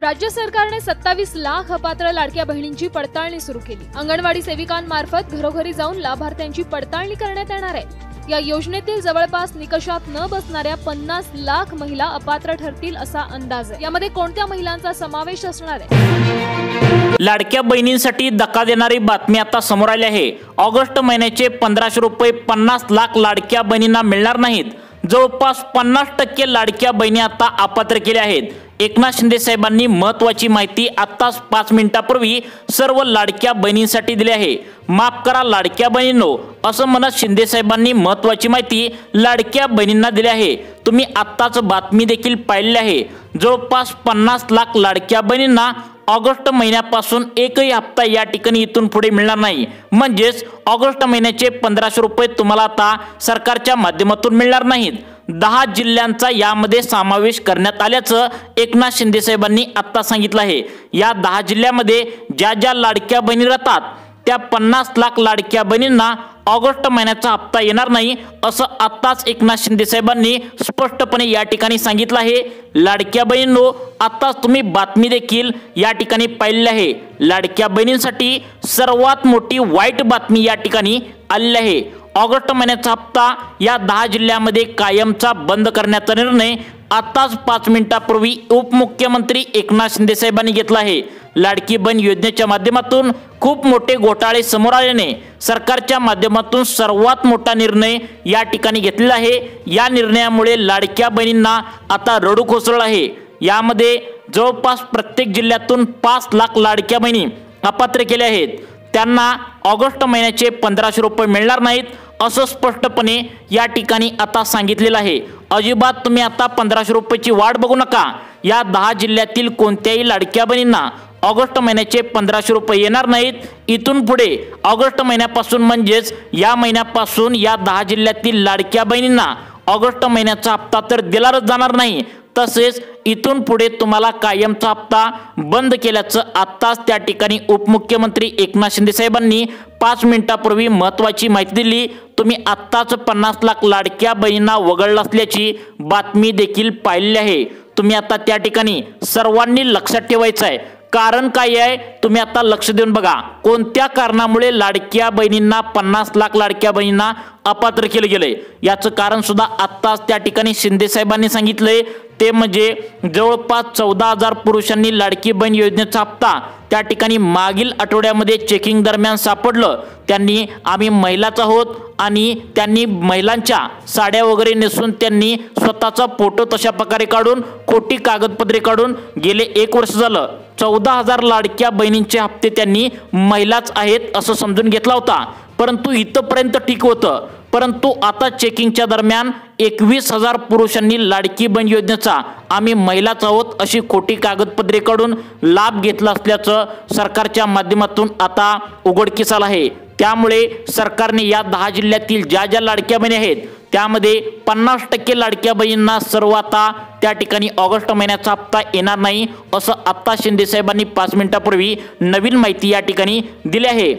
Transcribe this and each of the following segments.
राज्य सरकारने 27 लाख अपात्र लाडक्या बहिणींची पडताळणी सुरू केली। अंगणवाडी सेविकांमार्फत घरोघरी जाऊन लाभार्थ्यांची पडताळणी करण्यात येणार आहे। या योजनेतील जवळपास निकषात न बसणाऱ्या 50 लाख महिला अपात्र ठरतील असा अंदाज आहे। यामध्ये कोणत्या महिलांचा समावेश असणार आहे? लाडक्या बहिणींसाठी धक्का देणारी बातमी आता समोर आली आहे। ऑगस्ट महिन्याचे 1500 रुपये 50 लाख लाडक्या बहिणींना मिळणार नाहीत। जवळपास 50% लाडक्या बहिणी आता अपात्र केल्या आहेत। एकनाथ शिंदे साहेबांनी महत्त्वाची माहिती आत्ताच 5 मिनिटांपूर्वी सर्व लाडक्या बहिणींसाठी दिली आहे। माफ करा लाडक्या बहिणींनो, असं म्हणत शिंदे साहेबांनी महत्त्वाची माहिती लाडक्या बहिणींना दिली आहे। तुम्ही आत्ताच बातमी देखील पाहिली आहे। जवळपास 50 लाख लाडक्या बहिणींना ऑगस्ट महिन्यापासून एकही हप्ता या ठिकाणी इथून पुढे मिळणार नाही। म्हणजेच ऑगस्ट महिन्याचे 1500 रुपये तुम्हाला आता सरकारच्या माध्यमातून मिळणार नाहीत। 10 जिल्ह्यांचा यामध्ये समावेश करण्यात आल्याचं एकनाथ शिंदे साहेबांनी आता सांगितलं आहे। या 10 जिल्ह्यामध्ये ज्या ज्या लाडक्या बहिणी राहतात त्या 50 लाख लाडक्या बहिणींना ऑगस्ट महिन्याचा हप्ता येणार नाही, असं आत्ताच एकनाथ शिंदे साहेबांनी स्पष्टपणे या ठिकाणी सांगितलं आहे। लाडक्या बहिणींनो, आत्ताच तुम्ही बातमी देखील या ठिकाणी पाहिली आहे। लाडक्या बहिणींसाठी सर्वात मोठी वाईट बातमी या ठिकाणी आलेली आहे। ऑगस्ट महिन्याचा हप्ता या 10 जिल्ह्यामध्ये कायमचा बंद करण्याचा निर्णय आताच 5 मिनिटांपूर्वी उपमुख्यमंत्री एकनाथ शिंदे साहेबांनी घेतला आहे। लाडकी बहीण योजनेच्या माध्यमातून खूप मोठे घोटाळे समोर आल्याने सरकारच्या माध्यमातून सर्वात मोठा निर्णय या ठिकाणी घेतलेला आहे। या निर्णयामुळे लाडक्या बहिणींना आता रडू कोसळलं आहे। यामध्ये जवळपास प्रत्येक जिल्ह्यातून 5 लाख लाडक्या बहिणी अपात्र केल्या आहेत। त्यांना ऑगस्ट महिन्याचे 1500 रुपये मिळणार नाहीत, असं स्पष्टपणे या ठिकाणी आता सांगितलेलं आहे। अजिबात तुम्ही आता 1500 रुपयाची वाट बघू नका। या 10 जिल्ह्यातील कोणत्याही लाडक्या बहिणींना ऑगस्ट महिन्याचे 1500 रुपये येणार नाहीत। इथून पुढे ऑगस्ट महिन्यापासून म्हणजेच या महिन्यापासून या 10 जिल्ह्यातील लाडक्या बहिणींना ऑगस्ट महिन्याचा हप्ता तर दिलाच जाणार नाही, तसेच इथून पुढे तुम्हाला कायमचा हप्ता बंद केल्याचं आत्ताच त्या ठिकाणी उपमुख्यमंत्री एकनाथ शिंदे साहेबांनी 5 मिनिटांपूर्वी महत्त्वाची माहिती दिली। तुम्ही आत्ताच 50 लाख लाडक्या बहिणींना वगळलं असल्याची बातमी देखील पाहिली आहे। तुम्ही आता त्या ठिकाणी सर्वांनी लक्षात ठेवायचं आहे। कारण काय आहे तुम्ही आता लक्ष देऊन बघा। कोणत्या कारणामुळे लाडक्या बहिणींना 50 लाख लाडक्या बहिणींना अपात्र केले गेले याचं कारण सुद्धा आत्ताच त्या ठिकाणी शिंदे साहेबांनी सांगितलंय। ते म्हणजे जवळपास 14,000 पुरुषांनी लाडकी बहीण योजनेचा हप्ता त्या ठिकाणी मागील आठवड्यामध्ये चेकिंग दरम्यान सापडलं। त्यांनी आम्ही महिलाच आहोत आणि त्यांनी महिलांच्या साड्या वगैरे नेसून त्यांनी स्वतःचा फोटो तशा प्रकारे काढून खोटी कागदपत्रे काढून गेले 1 वर्ष झालं 14,000 लाडक्या बहिणींचे हप्ते त्यांनी महिलाच आहेत असं समजून घेतला होता। परंतु इथपर्यंत ठीक होतं, परंतु आता चेकिंगच्या दरम्यान 21,000 पुरुषांनी लाडकी बहीण योजनेचा आम्ही महिलाच आहोत अशी खोटी कागदपत्रे काढून लाभ घेतला असल्याचं सरकारच्या माध्यमातून आता उघडकीस आलं आहे। त्यामुळे सरकारने या 10 जिल्ह्यातील ज्या ज्या लाडक्या बहिणी आहेत त्यामध्ये 50% लाडक्या बहिणींना सर्व आता त्या ठिकाणी ऑगस्ट महिन्याचा हप्ता येणार नाही, असं आत्ता शिंदे साहेबांनी 5 मिनिटांपूर्वी नवीन माहिती या ठिकाणी दिली आहे।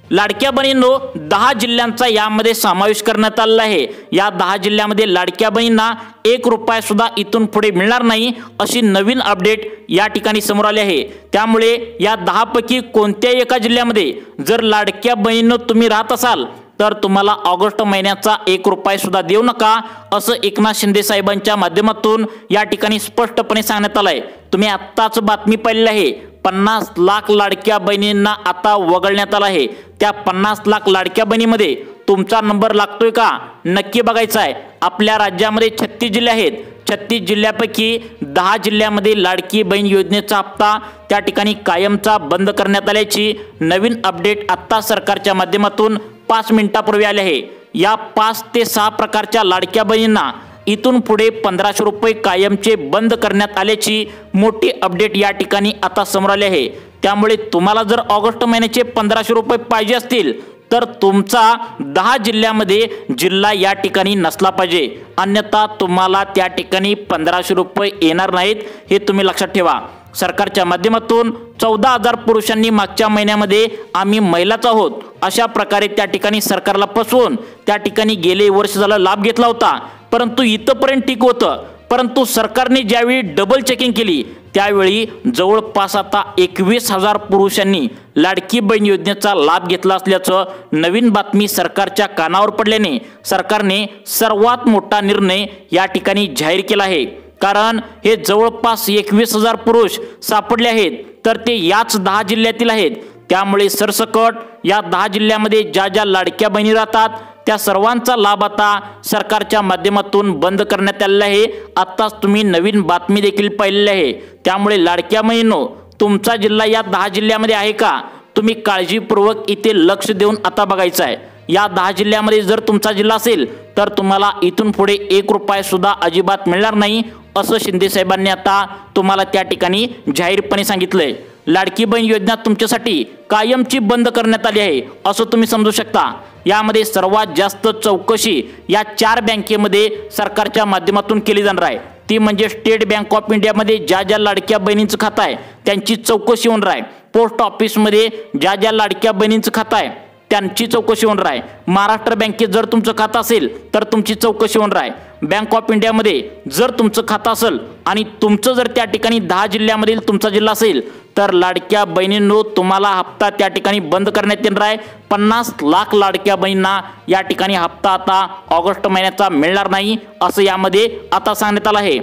लाडक्या बहिणींनो, 10 जिल्ह्यांचा यामध्ये समावेश करण्यात आलेला आहे। या 10 जिल्ह्यामध्ये लाडक्या बहिणींना 1 रुपया सुद्धा इथून पुढे मिळणार नाही अशी नवीन अपडेट या ठिकाणी समोर आली आहे। त्यामुळे या 10 पैकी कोणत्याही एका जिल्ह्यामध्ये जर लाडक्या बहिणींनो तुम्ही राहत असाल तर तुम्हाला ऑगस्ट महिन्याचा 1 रुपया सुद्धा देऊ नका, असं एकनाथ शिंदे साहेबांच्या माध्यमातून या ठिकाणी स्पष्टपणे सांगण्यात आलंय। तुम्ही आत्ताच बातमी पाहिली आहे। 50 लाख लाडक्या बहिणींना आता वगळण्यात आलं आहे। त्या 50 लाख लाडक्या बहिणीमध्ये तुमचा नंबर लागतोय का नक्की बघायचा आहे। आपल्या राज्यामध्ये 36 जिल्हे आहेत। 36 जिल्ह्यापैकी 10 जिल्ह्यामध्ये लाडकी बहीण योजनेचा हप्ता त्या ठिकाणी कायमचा बंद करण्यात आल्याची नवीन अपडेट आत्ता सरकारच्या माध्यमातून 5 मिनिटांपूर्वी आले आहे। या 5 ते 6 प्रकारच्या लाडक्या बहिणींना इथून पुढे 1500 रुपये कायमचे बंद करण्यात आल्याची मोठी अपडेट या ठिकाणी आता समोर आली आहे। त्यामुळे तुम्हाला जर ऑगस्ट महिन्याचे 1500 रुपये पाहिजे असतील तर तुमचा 10 जिल्ह्यामध्ये जिल्हा या ठिकाणी नसला पाहिजे, अन्यथा तुम्हाला त्या ठिकाणी 1500 रुपये येणार नाहीत, हे तुम्ही लक्षात ठेवा। सरकारच्या माध्यमातून 14,000 पुरुषांनी मागच्या महिन्यामध्ये आम्ही महिलाच आहोत अशा प्रकारे त्या ठिकाणी सरकारला फसवून त्या ठिकाणी गेले वर्ष झालं लाभ घेतला होता। परंतु इथपर्यंत ठीक होतं, परंतु सरकारने ज्यावेळी डबल चेकिंग केली त्यावेळी जवळपास आता 21,000 पुरुषांनी लाडकी बहीण योजनेचा लाभ घेतला असल्याचं नवीन बातमी सरकारच्या कानावर पडल्याने सरकारने सर्वात मोठा निर्णय या ठिकाणी जाहीर केला आहे। कारण हे जवळपास 21,000 पुरुष सापडले आहेत, तर ते याच 10 जिल्ह्यातील आहेत। त्यामुळे सरसकट या 10 जिल्ह्यामध्ये ज्या ज्या लाडक्या बहिणी राहतात त्या सर्वांचा लाभ आता सरकारच्या माध्यमातून बंद करण्यात आलेला आहे। आत्ताच तुम्ही नवीन बातमी देखील पाहिलेली आहे। त्यामुळे लाडक्या बहिणींनो, तुमचा जिल्हा या 10 जिल्ह्यामध्ये आहे का? तुम्ही काळजीपूर्वक इथे लक्ष देऊन आता बघायचं आहे। या 10 जिल्ह्यामध्ये जर तुमचा जिल्हा असेल तर तुम्हाला इथून पुढे 1 रुपया सुद्धा अजिबात मिळणार नाही, असं शिंदे साहेबांनी आता तुम्हाला त्या ठिकाणी जाहीरपणे सांगितलंय। लाडकी बहीण योजना तुमच्यासाठी कायमची बंद करण्यात आली आहे असं तुम्ही समजू शकता। यामध्ये सर्वात जास्त चौकशी या 4 बँकेमध्ये सरकारच्या माध्यमातून केली जाणार आहे। ती म्हणजे स्टेट बँक ऑफ इंडियामध्ये ज्या ज्या लाडक्या बहिणींचं खातं आहे त्यांची चौकशी होणार आहे। पोस्ट ऑफिसमध्ये ज्या ज्या लाडक्या बहिणींचं खातं आहे त्यांची चौकशी होणार आहे। महाराष्ट्र बँकेत जर तुमचं खातं असेल तर तुमची चौकशी होणार आहे। बँक ऑफ इंडियामध्ये जर तुमचं खातं असेल आणि तुमचं जर त्या ठिकाणी 10 जिल्ह्यामधील तुमचा जिल्हा असेल तर लाडक्या बहिणींनो, तुम्हाला हप्ता त्या ठिकाणी बंद करण्यात येणार आहे। 50 लाख लाडक्या बहिणींना या ठिकाणी हप्ता आता ऑगस्ट महिन्याचा मिळणार नाही असं यामध्ये आता सांगण्यात आलं आहे।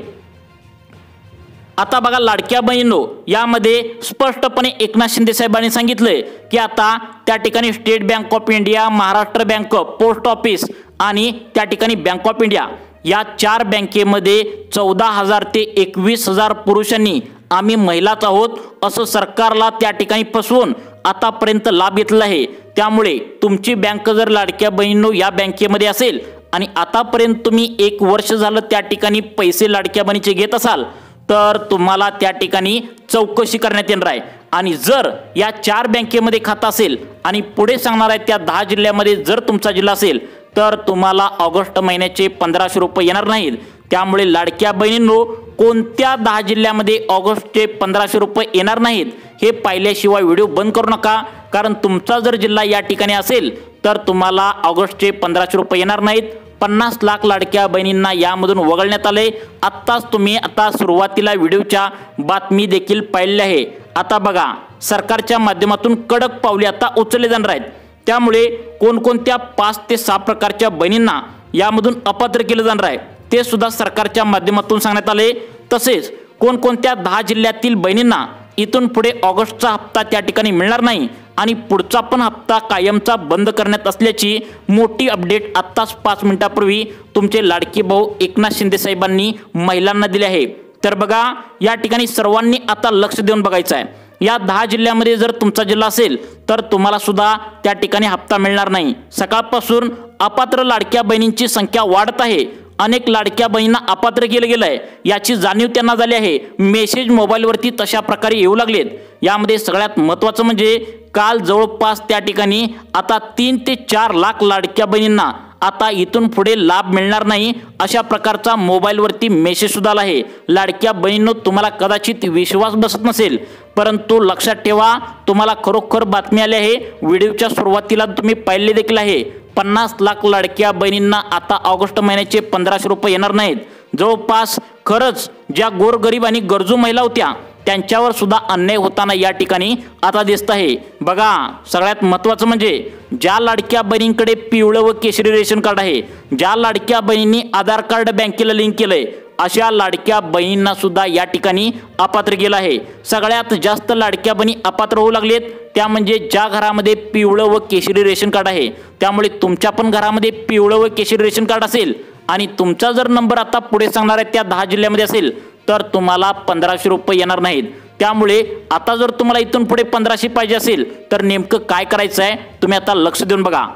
आता बघा लाडक्या बहिणींनो, यामध्ये स्पष्टपणे एकनाथ शिंदे साहेबांनी सांगितलंय की आता त्या ठिकाणी state bank of India, Maharashtra bank, post office आणि त्या ठिकाणी बँक ऑफ इंडिया या 4 बँकेमध्ये 14,000 ते 21,000 पुरुषांनी आम्ही महिलाच आहोत असं सरकारला त्या ठिकाणी फसवून आतापर्यंत लाभ घेतला आहे। त्यामुळे तुमची बँक जर लाडक्या बहिणींनो या बँकेमध्ये असेल आणि आतापर्यंत तुम्ही 1 वर्ष झालं त्या ठिकाणी पैसे लाडक्या बहिणीचे घेत असाल तर तुम्हाला त्या ठिकाणी चौकशी करण्यात येणार आहे। आणि जर या 4 बँकेमध्ये खातं असेल आणि पुढे सांगणार आहे त्या 10 जिल्ह्यामध्ये जर तुमचा जिल्हा असेल तर तुम्हाला ऑगस्ट महिन्याचे 1,500 रुपये येणार नाहीत। त्यामुळे लाडक्या बहिणींनो, कोणत्या 10 जिल्ह्यामध्ये ऑगस्टचे 1,500 रुपये येणार नाहीत हे पाहिल्याशिवाय व्हिडिओ बंद करू नका। कारण तुमचा जर जिल्हा या ठिकाणी असेल तर तुम्हाला ऑगस्टचे 1,500 रुपये येणार नाहीत। 50 लाख लाडक्या बहिणींना यामधून वगळण्यात आले। आत्ताच तुम्ही आता सुरुवातीला व्हिडिओच्या बातमी देखील पाहिली आहे। आता बघा, सरकारच्या माध्यमातून कडक पावले आता उचलले जाणार आहेत। त्यामुळे कोणकोणत्या 5 ते 6 प्रकारच्या बहिणींना यामधून अपात्र केलं जाणार आहे ते सुद्धा सरकारच्या माध्यमातून सांगण्यात आले। तसेच कोणकोणत्या 10 जिल्ह्यातील बहिणींना इथून पुढे ऑगस्टचा हप्ता त्या ठिकाणी मिळणार नाही आणि पुढचा पण हप्ता कायमचा बंद करण्यात असल्याची मोठी अपडेट आत्ताच 5 मिनिटांपूर्वी तुमचे लाडके भाऊ एकनाथ शिंदे साहेबांनी महिलांना दिले आहे। तर बघा, या ठिकाणी सर्वांनी आता लक्ष देऊन बघायचं आहे। या 10 जिल्ह्यामध्ये जर तुमचा जिल्हा असेल तर तुम्हाला सुद्धा त्या ठिकाणी हप्ता मिळणार नाही। सकाळपासून अपात्र लाडक्या बहिणींची संख्या वाढत आहे। अनेक लाडक्या बहिणींना अपात्र केलं गेलंय याची जाणीव त्यांना झाली आहे। मेसेज मोबाईलवरती तशा प्रकारे येऊ लागलेत। यामध्ये सगळ्यात महत्त्वाचं म्हणजे काल जवळपास त्या ठिकाणी आता 3 ते 4 लाख लाडक्या बहिणींना आता इथून पुढे लाभ मिळणार नाही अशा प्रकारचा मोबाईलवरती मेसेज सुद्धा आला आहे। लाडक्या बहिणींनो, तुम्हाला कदाचित विश्वास बसत नसेल, परंतु लक्षात ठेवा, तुम्हाला खरोखर बातमी आली आहे। व्हिडिओच्या सुरुवातीला तुम्ही पाहिले देखील आहे। 50 लाख लाडक्या बहिणींना आता ऑगस्ट महिन्याचे 1,500 रुपये येणार नाहीत। जवळपास खरंच ज्या गोरगरीब आणि गरजू महिला होत्या त्यांच्यावर सुद्धा अन्याय होताना या ठिकाणी आता दिसत आहे। बघा, सगळ्यात महत्त्वाचं म्हणजे ज्या लाडक्या बहिणींकडे पिवळं व केशरी रेशन कार्ड आहे, ज्या लाडक्या बहिणींनी आधार कार्ड बँकेला लिंक केलंय, अशा लाडक्या बहिणींना सुद्धा या ठिकाणी अपात्र केलं आहे। सगळ्यात जास्त लाडक्या बहिणी अपात्र होऊ लागलेत त्या म्हणजे ज्या घरामध्ये पिवळं व केशरी रेशन कार्ड आहे। त्यामुळे तुमच्या पण घरामध्ये पिवळं व केशरी रेशन कार्ड असेल आणि तुमचा जर नंबर आता पुढे सांगणार आहे त्या 10 जिल्ह्यामध्ये असेल तर तुम्हाला 1,500 रुपये येणार नाहीत। त्यामुळे आता जर तुम्हाला इथून पुढे 1,500 पाहिजे असेल तर नेमकं काय करायचं आहे तुम्ही आता लक्ष देऊन बघा।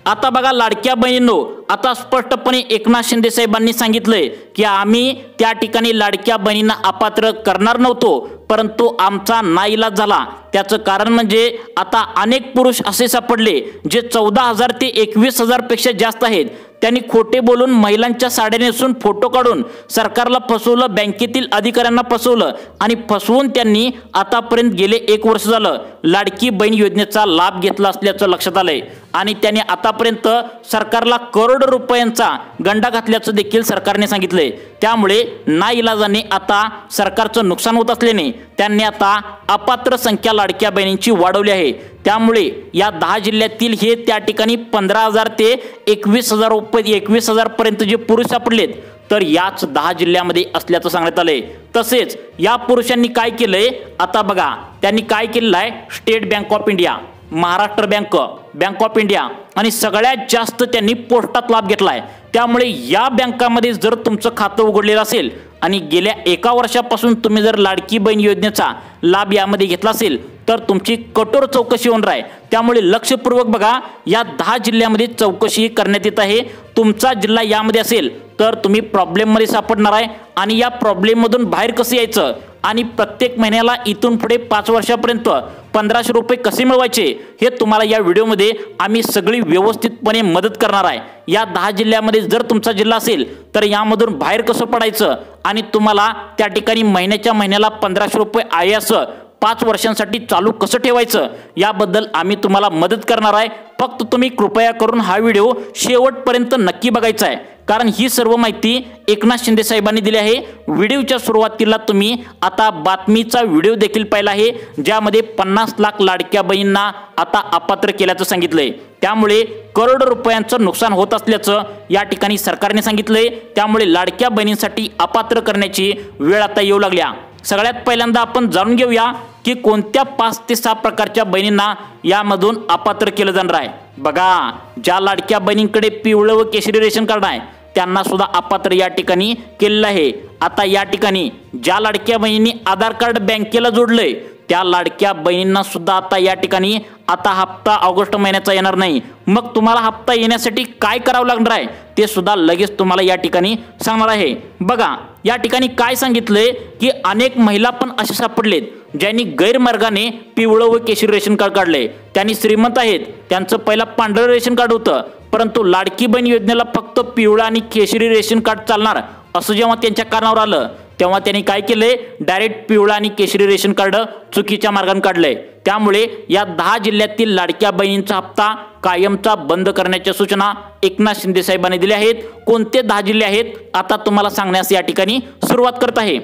आता बघा लाडक्या बहिणींनो, आता स्पष्टपणे एकनाथ शिंदे साहेबांनी सांगितलंय की आम्ही त्या ठिकाणी लाडक्या बहिणींना अपात्र करणार नव्हतो, परंतु आमचा नाईलाज झाला। त्याचं कारण म्हणजे आता अनेक पुरुष असे सापडले जे 14,000 ते 21,000 पेक्षा जास्त आहेत। त्यांनी खोटे बोलून महिलांच्या साड्या नेसून फोटो काढून सरकारला फसवलं, बँकेतील अधिकाऱ्यांना फसवलं आणि फसवून त्यांनी आतापर्यंत गेले 1 वर्ष झालं लाडकी बहीण योजनेचा लाभ घेतला असल्याचं लक्षात आलंय। आणि त्यांनी आतापर्यंत सरकारला करोडो रुपयांचा गंडा घातल्याचं देखील सरकारने सांगितले। त्यामुळे नाईलाजाने आता सरकारचं नुकसान होत असल्याने त्यांनी आता अपात्र संख्या लाडक्या बहिणींची वाढवली आहे। त्यामुळे या 10 जिल्ह्यातील हे त्या ठिकाणी 15,000 ते 21,000 पर्यंत जे पुरुष सापडलेत तर याच 10 जिल्ह्यामध्ये असल्याचं सांगण्यात आलंय। तसेच या पुरुषांनी काय केलंय आता बघा, त्यांनी काय केलेलं आहे, state bank of India, Maharashtra bank, bank of India आणि सगळ्यात जास्त त्यांनी पोस्टात लाभ घेतलाय। त्यामुळे या बँकामध्ये जर तुमचं खातं उघडलेलं असेल आणि गेल्या 1 वर्षापासून तुम्ही जर लाडकी बहीण योजनेचा लाभ यामध्ये घेतला असेल तर तुमची कठोर चौकशी होणार आहे। त्यामुळे लक्षपूर्वक बघा, या 10 जिल्ह्यामध्ये चौकशी करण्यात येत आहे। तुमचा जिल्हा यामध्ये असेल तर तुम्ही प्रॉब्लेममध्ये सापडणार आहे आणि या प्रॉब्लेममधून बाहेर कसं यायचं आणि प्रत्येक महिन्याला इथून पुढे 5 वर्षापर्यंत 1500 रुपये कसे मिळवायचे हे तुम्हाला या व्हिडिओमध्ये आम्ही सगळी व्यवस्थितपणे मदत करणार आहे। या 10 जिल्ह्यामध्ये जर तुमचा जिल्हा असेल तर यामधून बाहेर कसं पडायचं आणि तुम्हाला त्या ठिकाणी महिन्याला 1500 रुपये आहे असं 5 वर्षांसाठी चालू कसं ठेवायचं याबद्दल आम्ही तुम्हाला मदत करणार आहे। फक्त तुम्ही कृपया करून हा व्हिडिओ शेवटपर्यंत नक्की बघायचा आहे, कारण ही सर्व माहिती एकनाथ शिंदे साहेबांनी दिली आहे। व्हिडिओच्या सुरुवातीला तुम्ही आता बातमीचा व्हिडिओ देखील पाहिला आहे, ज्यामध्ये 50 लाख लाडक्या बहिणींना आता अपात्र केल्याचं सांगितलंय। त्यामुळे करोडो रुपयांचं नुकसान होत असल्याचं या ठिकाणी सरकारने सांगितलंय। त्यामुळे लाडक्या बहिणींसाठी अपात्र करण्याची वेळ आता येऊ लागल्या। सगळ्यात पहिल्यांदा आपण जाणून घेऊया की कोणत्या 5 ते 6 प्रकारच्या बहिणींना यामधून अपात्र केलं जाणार आहे। बघा, ज्या लाडक्या बहिणींकडे पिवळं व केशरी रेशन कार्ड आहे त्यांना सुद्धा अपात्र या ठिकाणी केलेलं आहे। आता या ठिकाणी ज्या लाडक्या बहिणींनी आधार कार्ड बँकेला जोडलंय त्या लाडक्या बहिणींना सुद्धा आता या ठिकाणी आता हप्ता ऑगस्ट महिन्याचा येणार नाही। मग तुम्हाला हप्ता येण्यासाठी काय करावं लागणार आहे ते सुद्धा लगेच तुम्हाला या ठिकाणी सांगणार आहे। बघा, या ठिकाणी काय सांगितलंय की अनेक महिला पण असे सापडलेत ज्यांनी गैरमार्गाने पिवळं व केशरी रेशन कार्ड काढले। त्यांनी श्रीमंत आहेत, त्यांचं पहिला पांढरं रेशन कार्ड होतं, परंतु लाडकी बहीण योजनेला फक्त पिवळं आणि केशरी रेशन कार्ड चालणार असं जेव्हा त्यांच्या कानावर आलं तेव्हा त्यांनी काय केलंय, डायरेक्ट पिवळा आणि केशरी रेशन कार्ड चुकीच्या मार्गाने काढलंय। त्यामुळे या 10 जिल्ह्यातील लाडक्या बहिणींचा हप्ता कायमचा बंद करण्याच्या सूचना एकनाथ शिंदे साहेबांनी दिल्या आहेत। कोणते 10 जिल्हे आहेत आता तुम्हाला सांगण्यास या ठिकाणी सुरुवात करत आहे।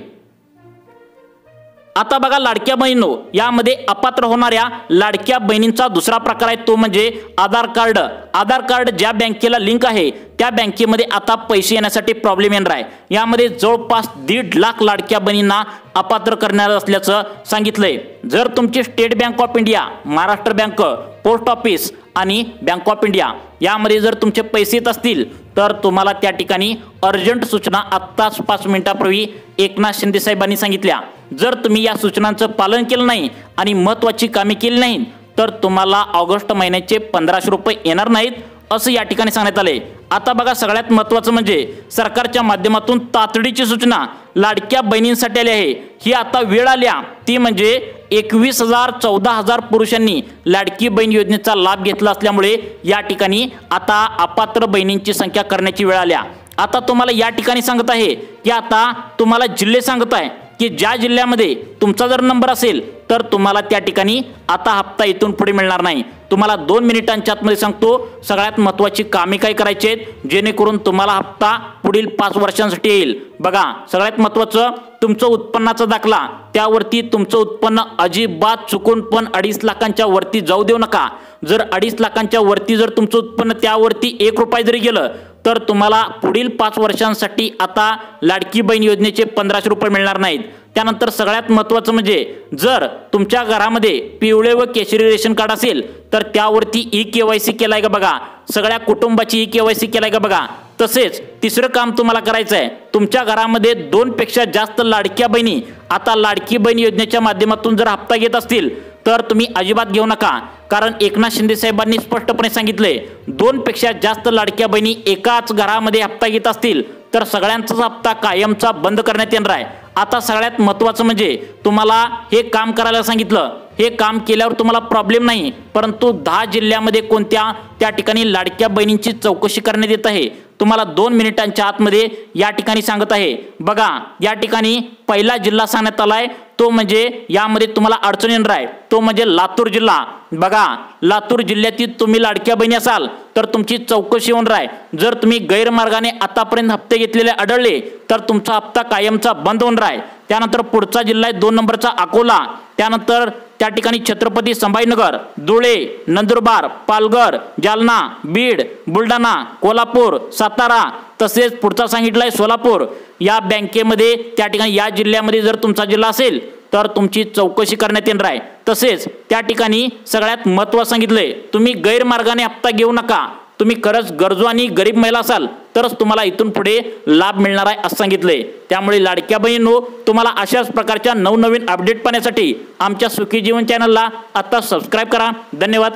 आता बघा लाडक्या बहिणींनो, यामध्ये अपात्र होणाऱ्या लाडक्या बहिणींचा दुसरा प्रकार आहे तो म्हणजे आधार कार्ड। आधार कार्ड ज्या बँकेला लिंक आहे त्या बँकेमध्ये आता पैसे येण्यासाठी प्रॉब्लेम येणार आहे। यामध्ये जवळपास 1.5 लाख लाडक्या बहिणींना अपात्र करणार असल्याचं सांगितलंय। जर तुमची state bank of India, Maharashtra bank, post office आणि बँक ऑफ इंडिया यामध्ये जर तुमचे पैसे येत असतील तर तुम्हाला त्या ठिकाणी अर्जंट सूचना आत्ताच 5 मिनिटापूर्वी एकनाथ शिंदे साहेबांनी सांगितल्या। जर तुम्ही या सूचनांचं पालन केलं नाही आणि महत्त्वाची कामे केली नाहीत तर तुम्हाला ऑगस्ट महिन्याचे 1500 रुपये येणार नाहीत असं या ठिकाणी सांगण्यात आले। आता बघा, सगळ्यात महत्त्वाचं म्हणजे सरकारच्या माध्यमातून तातडीची सूचना लाडक्या बहिणींसाठी आली आहे। ही आता वेळ आल्या ती म्हणजे 21,000 14,000 पुरुषांनी लाडकी बहीण योजनेचा लाभ घेतला असल्यामुळे या ठिकाणी आता अपात्र बहिणींची संख्या करण्याची वेळ आल्या। आता तुम्हाला या ठिकाणी सांगत आहे की आता तुम्हाला जिल्हे सांगत आहे की ज्या जिल्ह्यामध्ये तुमचा जर नंबर असेल तर तुम्हाला त्या ठिकाणी आता हप्ता इथून पुढे मिळणार नाही। तुम्हाला 2 मिनिटांच्या आतमध्ये सांगतो सगळ्यात महत्त्वाची कामे काय करायची आहेत जेणेकरून तुम्हाला हप्ता पुढील 5 वर्षांसाठी येईल। बघा, सगळ्यात महत्त्वाचं तुमचं उत्पन्नाचा दाखला, त्यावरती तुमचं उत्पन्न अजिबात चुकून पण 2.5 लाखांच्या वरती जाऊ देऊ नका। जर 2.5 लाखांच्या वरती जर तुमचं उत्पन्न त्यावरती 1 रुपया जरी गेलं तर तुम्हाला पुढील 5 वर्षांसाठी आता लाडकी बहीण योजनेचे 1500 रुपये मिळणार नाहीत। त्यानंतर सगळ्यात महत्त्वाचं म्हणजे जर तुमच्या घरामध्ये पिवळे व केशरी रेशन कार्ड असेल तर त्यावरती ई-केवायसी केलाय का बघा, सगळ्या कुटुंबाची ई-केवायसी केलाय का बघा। तसेच तिसरं काम तुम्हाला करायचं आहे, तुमच्या घरामध्ये 2 पेक्षा जास्त लाडक्या बहिणी आता लाडकी बहीण योजनेच्या माध्यमातून जर हप्ता घेत असतील तर तुम्ही अजिबात घेऊ नका, कारण एकनाथ शिंदे साहेबांनी स्पष्टपणे सांगितले 2 पेक्षा जास्त लाडक्या बहिणी एकाच घरामध्ये हप्ता घेत असतील तर सगळ्यांचाच हप्ता कायमचा बंद करण्यात येणार आहे। आता सगळ्यात महत्त्वाचं म्हणजे तुम्हाला हे काम करायला सांगितलं हे काम केल्यावर तुम्हाला प्रॉब्लेम नाही, परंतु 10 जिल्ह्यामध्ये कोणत्या त्या ठिकाणी लाडक्या बहिणींची चौकशी करण्यात येत आहे। तुम्हाला 2 मिनिटांच्या आतमध्ये या ठिकाणी सांगत आहे। बघा, या ठिकाणी पहिला जिल्हा सांगण्यात आलाय, तो म्हणजे यामध्ये तुम्हाला अडचण येणार आहे, तो म्हणजे लातूर जिल्हा। बघा, लातूर जिल्ह्यातील तुम्ही लाडक्या बहिणी असाल तर तुमची चौकशी होणार आहे। जर तुम्ही गैरमार्गाने आतापर्यंत हप्ते घेतलेले आढळले तर तुमचा हप्ता कायमचा बंद होणार आहे। त्यानंतर पुढचा जिल्हा आहे 2 नंबरचा अकोला, त्यानंतर त्या ठिकाणी छत्रपती संभाजीनगर, धुळे, नंदुरबार, पालघर, जालना, बीड, बुलढाणा, कोल्हापूर, सातारा, तसेच पुढचा सांगितलाय सोलापूर। या बँकेमध्ये त्या ठिकाणी या जिल्ह्यामध्ये जर तुमचा जिल्हा असेल तर तुमची चौकशी करण्यात येणार आहे। तसेच त्या ठिकाणी सगळ्यात महत्त्वाचं सांगितलंय, तुम्ही गैरमार्गाने हप्ता घेऊ नका। तुम्ही खरंच गरजू आणि गरीब महिला असाल तरच तुम्हाला इथून पुढे लाभ मिळणार आहे असं सांगितलंय। त्यामुळे लाडक्या बहिणींनो, तुम्हाला अशाच प्रकारच्या नवनवीन अपडेट पाहण्यासाठी आमच्या सुखी जीवन चॅनलला आता सबस्क्राइब करा। धन्यवाद।